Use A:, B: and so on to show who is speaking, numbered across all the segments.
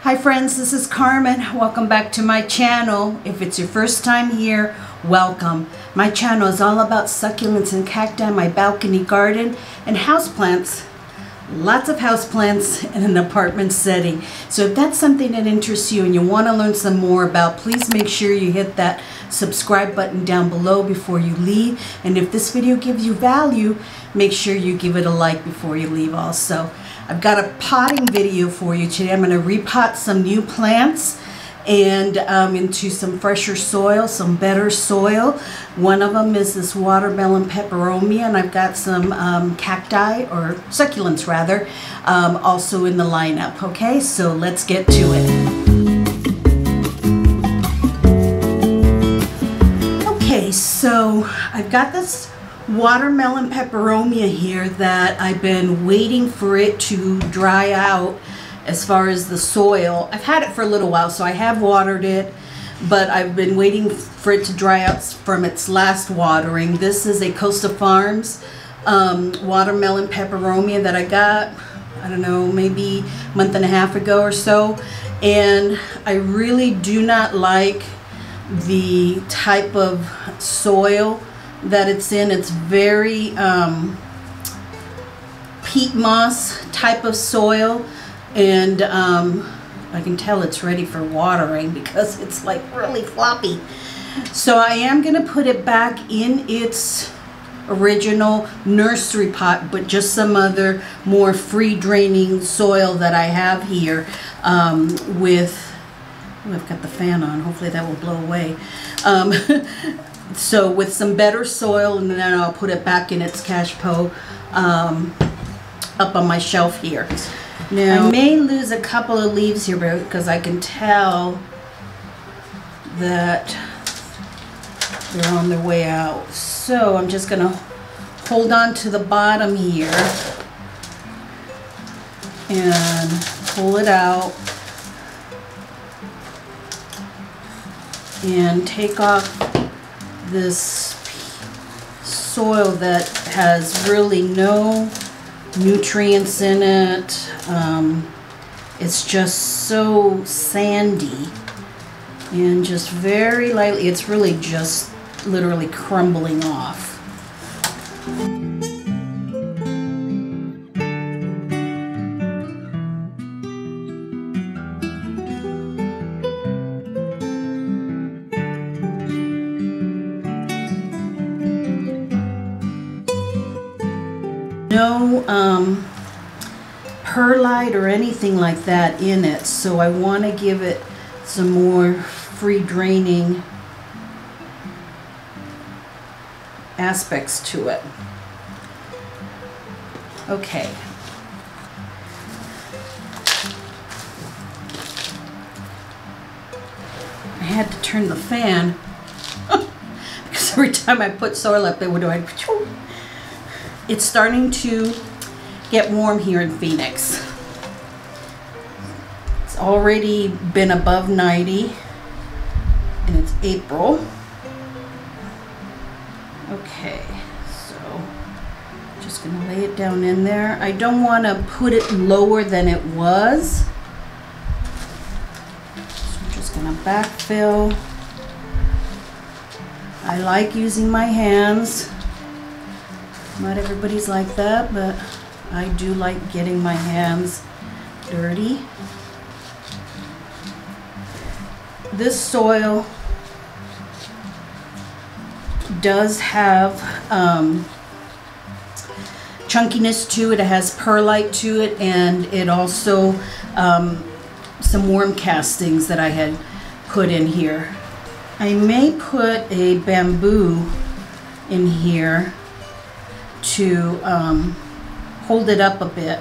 A: Hi friends, this is Carmen. Welcome back to my channel. If it's your first time here, welcome. My channel is all about succulents and cacti, my balcony garden, and houseplants. Lots of houseplants in an apartment setting. So if that's something that interests you and you want to learn some more about, please make sure you hit that subscribe button down below before you leave. And if this video gives you value, make sure you give it a like before you leave also. I've got a potting video for you today. I'm going to repot some new plants and into some fresher soil, some better soil. One of them is this Watermelon Peperomia, and I've got some cacti, or succulents rather, also in the lineup. Okay, so let's get to it. Okay, so I've got this Watermelon Peperomia here that I've been waiting for it to dry out as far as the soil. I've had it for a little while, so I have watered it, but I've been waiting for it to dry out from its last watering. This is a Costa Farms Watermelon Peperomia that I got, I don't know, maybe a month and a half ago or so, and I really do not like the type of soil that it's in. It's very peat moss type of soil, and I can tell it's ready for watering because it's like really floppy. So I am going to put it back in its original nursery pot, but just some other more free draining soil that I have here with, oh, I've got the fan on, hopefully that will blow away. So with some better soil, and then I'll put it back in its cache pot up on my shelf here. Now I may lose a couple of leaves here because I can tell that they're on their way out. So I'm just going to hold on to the bottom here and pull it out and take off this soil that has really no nutrients in it. It's just so sandy and just very lightly, it's really just literally crumbling off. No perlite or anything like that in it, so I want to give it some more free draining aspects to it. Okay. I had to turn the fan because every time I put soil up, it would do. It's starting to get warm here in Phoenix. It's already been above 90 and it's April. Okay, so just gonna lay it down in there. I don't want to put it lower than it was, so I'm just gonna backfill. I like using my hands. Not everybody's like that, but I do like getting my hands dirty. This soil does have chunkiness to it. It has perlite to it, and it also some worm castings that I had put in here. I may put a bamboo in here to hold it up a bit,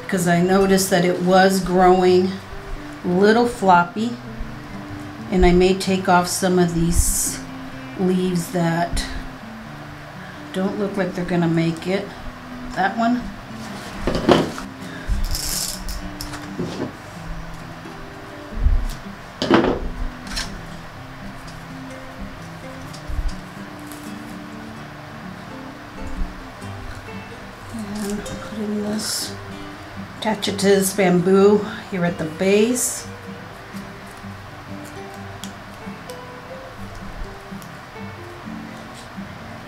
A: because I noticed that it was growing a little floppy, and I may take off some of these leaves that don't look like they're gonna make it. That one. And putting this Attach it to this bamboo here at the base.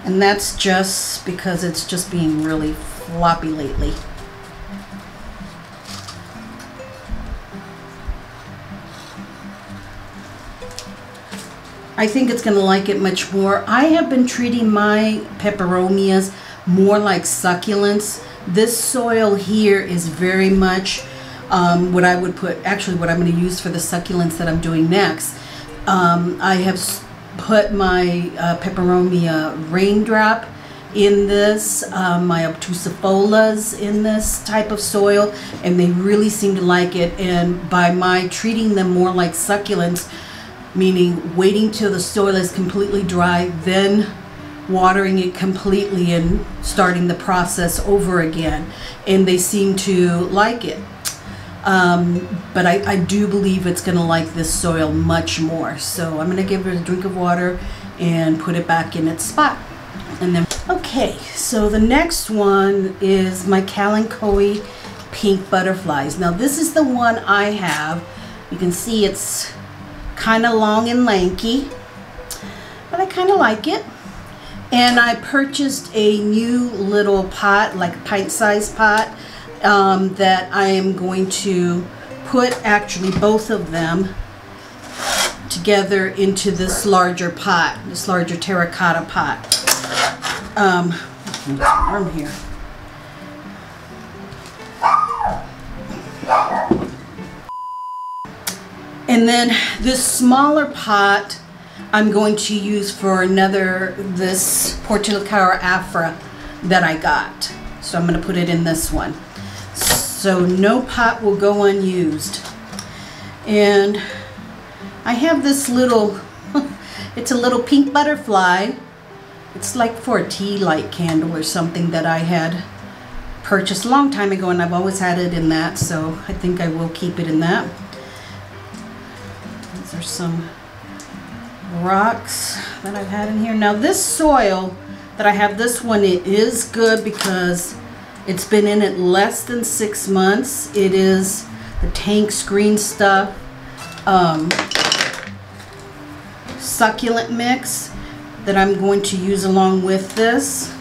A: And that's just because it's just being really floppy lately. I think it's going to like it much more. I have been treating my peperomias more like succulents. This soil here is very much what I would put, actually what I'm going to use for the succulents that I'm doing next. I have put my peperomia raindrop in this, my obtusifolas in this type of soil, and they really seem to like it. And by my treating them more like succulents, meaning waiting till the soil is completely dry, then watering it completely and starting the process over again, and they seem to like it. But I do believe it's going to like this soil much more. So I'm going to give it a drink of water and put it back in its spot. And then, okay, so the next one is my Kalanchoe Pink Butterflies. Now this is the one I have. You can see it's kind of long and lanky, but I kind of like it. And I purchased a new little pot, like a pint-sized pot, that I am going to put actually both of them together into this larger pot, this larger terracotta pot. Arm here. And then this smaller pot I'm going to use for this Portulacaria Afra that I got. So I'm going to put it in this one. So no pot will go unused. And I have this little, it's a little pink butterfly. It's like for a tea light candle or something that I had purchased a long time ago, and I've always had it in that, so I think I will keep it in that. These are some rocks that I've had in here. Now this soil that I have, this one, it is good because it's been in it less than 6 months. It is the tank screen stuff succulent mix that I'm going to use along with this.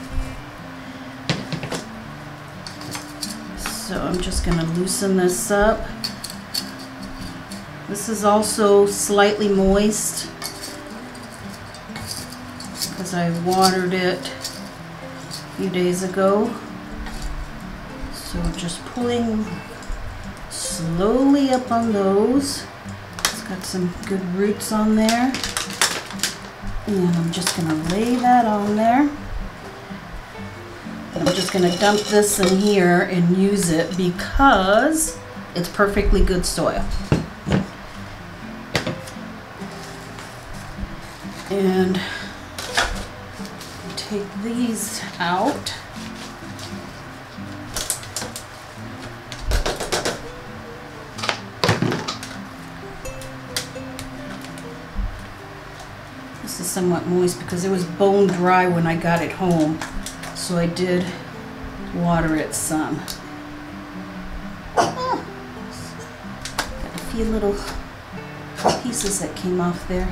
A: So I'm just going to loosen this up. This is also slightly moist because I watered it a few days ago. So just pulling slowly up on those. It's got some good roots on there. And I'm just going to lay that on there. And I'm just going to dump this in here and use it because it's perfectly good soil. And take these out. This is somewhat moist because it was bone dry when I got it home, so I did water it some. Got a few little pieces that came off there.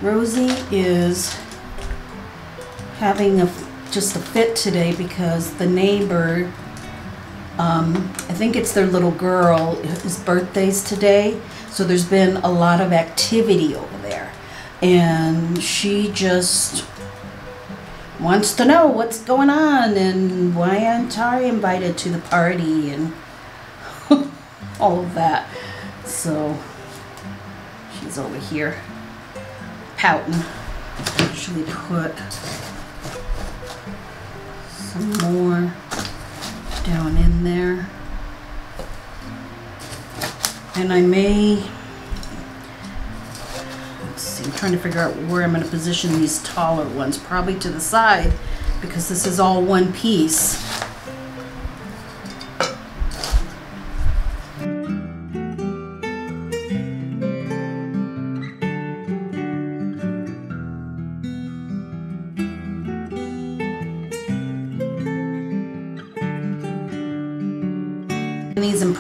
A: Rosie is having just a fit today because the neighbor, I think it's their little girl, his birthday's today, so there's been a lot of activity over there. And she just wants to know what's going on and why aren't I invited to the party and all of that. So she's over here pouting. Actually put some more down in there. And I may, I'm trying to figure out where I'm going to position these taller ones. Probably to the side because this is all one piece.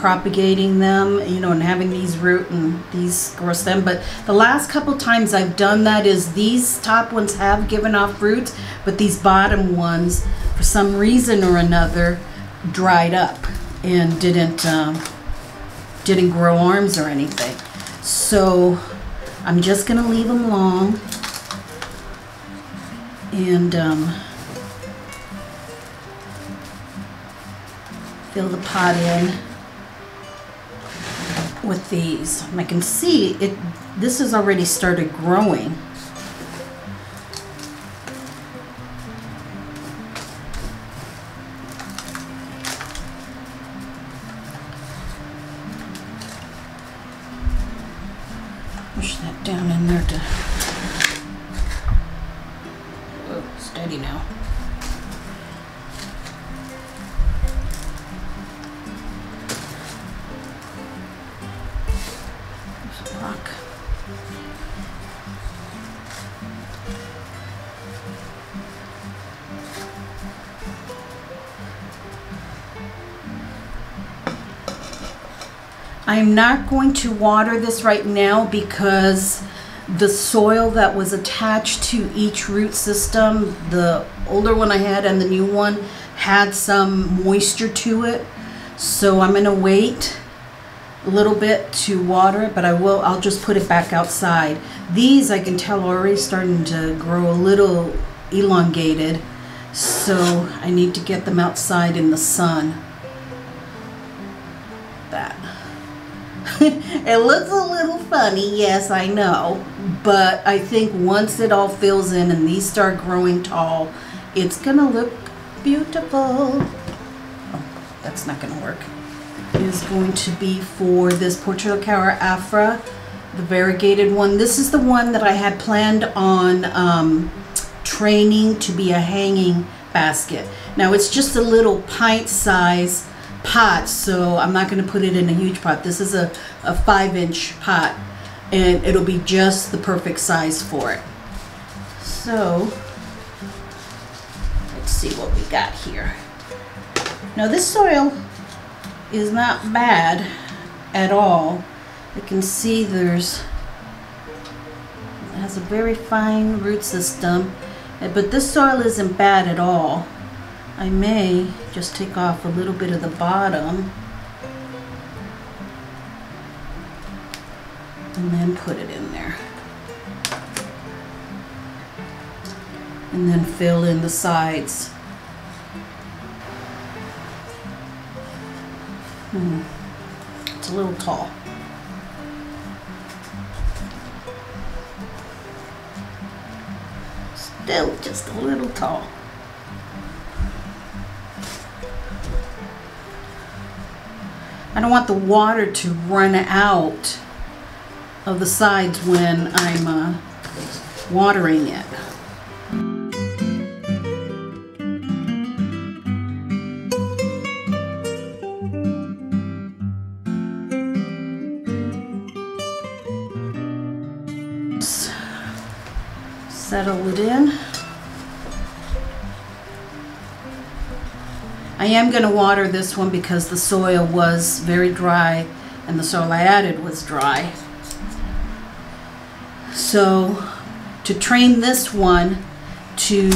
A: propagating them, you know, and having these root and these grow stem. But the last couple times I've done that is these top ones have given off roots, but these bottom ones, for some reason or another, dried up and didn't grow arms or anything. So I'm just gonna leave them long and fill the pot in with these. And I can see it, this has already started growing. Push that down in there to, whoa, steady now. I'm not going to water this right now because the soil that was attached to each root system, the older one I had and the new one, had some moisture to it. So I'm going to wait a little bit to water it, but I'll just put it back outside. These I can tell are already starting to grow a little elongated, so I need to get them outside in the sun. That. It looks a little funny, yes, I know, but I think once it all fills in and these start growing tall, it's gonna look beautiful. Oh, that's not gonna work. It is going to be for this Portulacaria Afra, the variegated one. This is the one that I had planned on training to be a hanging basket. Now it's just a little pint size pot, so I'm not going to put it in a huge pot. This is a 5-inch pot, and it'll be just the perfect size for it. So let's see what we got here. Now this soil is not bad at all. You can see it has a very fine root system, but this soil isn't bad at all. I may just take off a little bit of the bottom and then put it in there. And then fill in the sides. It's a little tall. Still just a little tall. I don't want the water to run out of the sides when I'm watering it. Settle it in. I am going to water this one because the soil was very dry and the soil I added was dry. So to train this one to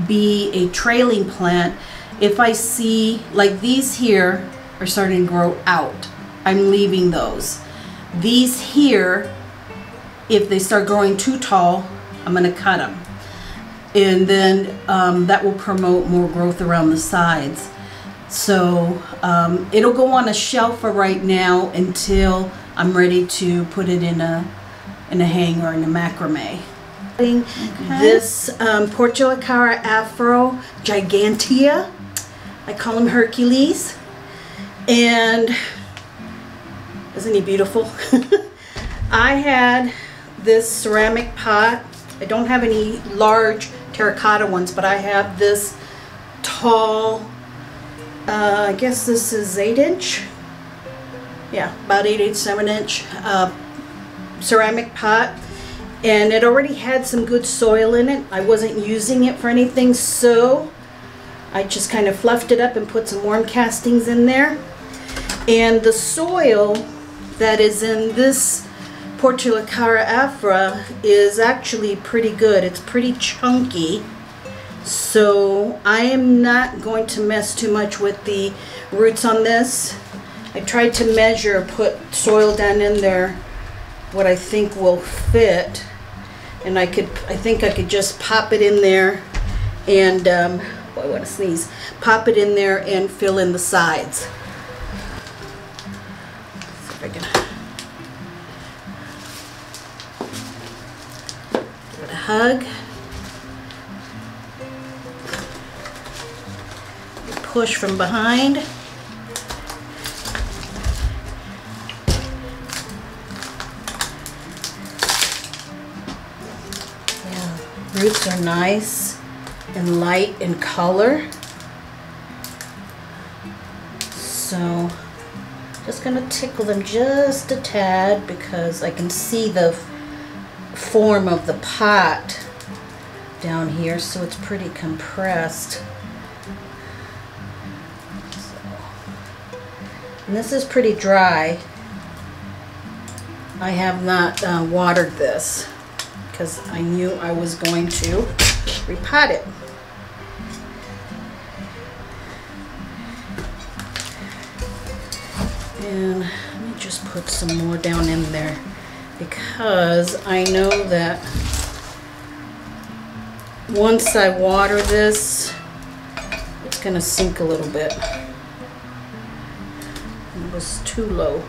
A: be a trailing plant, if I see like these here are starting to grow out, I'm leaving those. These here, if they start growing too tall, I'm going to cut them. And then that will promote more growth around the sides. So it'll go on a shelf for right now until I'm ready to put it in a hanger, in a macrame. Okay. This Portulacaria Afra Gigantea, I call him Hercules, and isn't he beautiful? I had this ceramic pot. I don't have any large terracotta ones, but I have this tall, I guess this is 8-inch. Yeah, about 8-inch, 7-inch ceramic pot. And it already had some good soil in it. I wasn't using it for anything, so I just kind of fluffed it up and put some worm castings in there. And the soil that is in this Portulacaria Afra is actually pretty good. It's pretty chunky. So I am not going to mess too much with the roots on this. I tried to measure, put soil down in there, what I think will fit. And I think I could just pop it in there and, boy, I want to sneeze. Pop it in there and fill in the sides. See if I can give it a hug. Push from behind. Yeah, roots are nice and light in color. So just gonna tickle them just a tad because I can see the form of the pot down here, so it's pretty compressed. And this is pretty dry. I have not watered this because I knew I was going to repot it. And let me just put some more down in there because I know that once I water this, it's gonna sink a little bit. It was too low.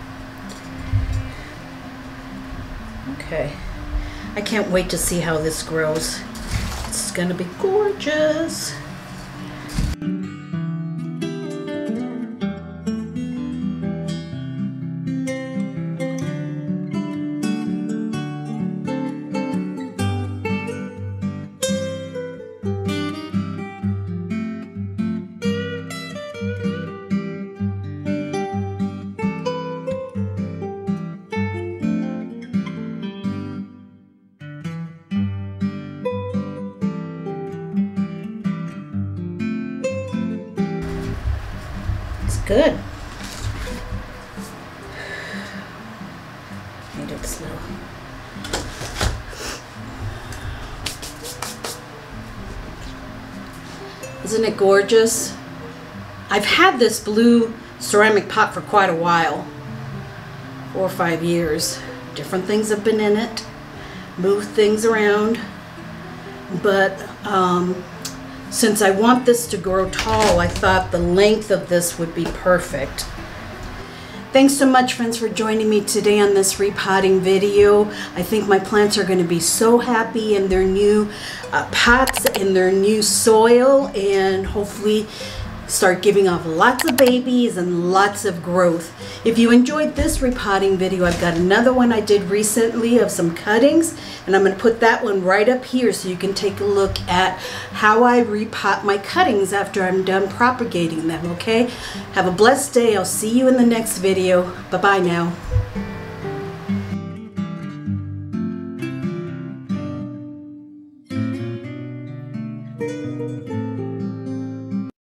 A: Okay, I can't wait to see how this grows. It's gonna be gorgeous. Good. Made it slow. Isn't it gorgeous? I've had this blue ceramic pot for quite a while, 4 or 5 years. Different things have been in it, moved things around, but since I want this to grow tall, I thought the length of this would be perfect. Thanks so much, friends, for joining me today on this repotting video. I think my plants are going to be so happy in their new pots, in their new soil, and hopefully start giving off lots of babies and lots of growth. If you enjoyed this repotting video, I've got another one I did recently of some cuttings, and I'm going to put that one right up here so you can take a look at how I repot my cuttings after I'm done propagating them, okay? Have a blessed day. I'll see you in the next video. Bye-bye now.